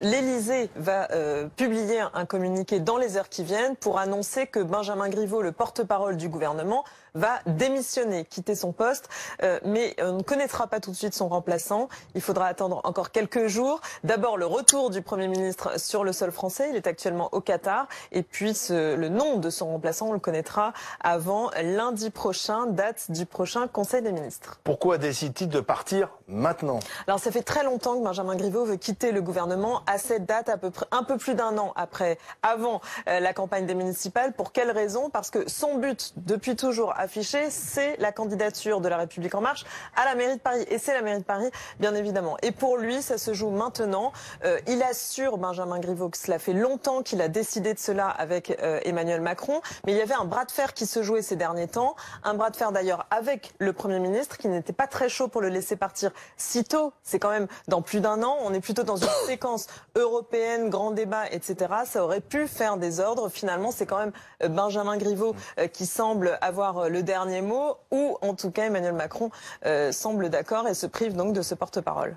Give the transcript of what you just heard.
L'Élysée va publier un communiqué dans les heures qui viennent pour annoncer que Benjamin Griveaux, le porte-parole du gouvernement, va démissionner, quitter son poste, mais on ne connaîtra pas tout de suite son remplaçant. Il faudra attendre encore quelques jours. D'abord le retour du Premier ministre sur le sol français, il est actuellement au Qatar, et puis le nom de son remplaçant, on le connaîtra avant lundi prochain, date du prochain Conseil des ministres. Pourquoi décide-t-il de partir maintenant? Alors ça fait très longtemps que Benjamin Griveaux veut quitter le gouvernement, à cette date à peu près un peu plus d'un an avant la campagne des municipales. Pour quelle raison? Parce que son but depuis toujours affiché, c'est la candidature de La République En Marche à la mairie de Paris. Et c'est la mairie de Paris, bien évidemment. Et pour lui, ça se joue maintenant. Il assure, Benjamin Griveaux, que cela fait longtemps qu'il a décidé de cela avec Emmanuel Macron. Mais il y avait un bras de fer qui se jouait ces derniers temps. Un bras de fer d'ailleurs avec le Premier ministre qui n'était pas très chaud pour le laisser partir si tôt. C'est quand même dans plus d'un an. On est plutôt dans une séquence européenne, grand débat, etc. Ça aurait pu faire des ordres. Finalement, c'est quand même Benjamin Griveaux qui semble avoir le dernier mot, ou en tout cas Emmanuel Macron semble d'accord et se prive donc de ce porte-parole.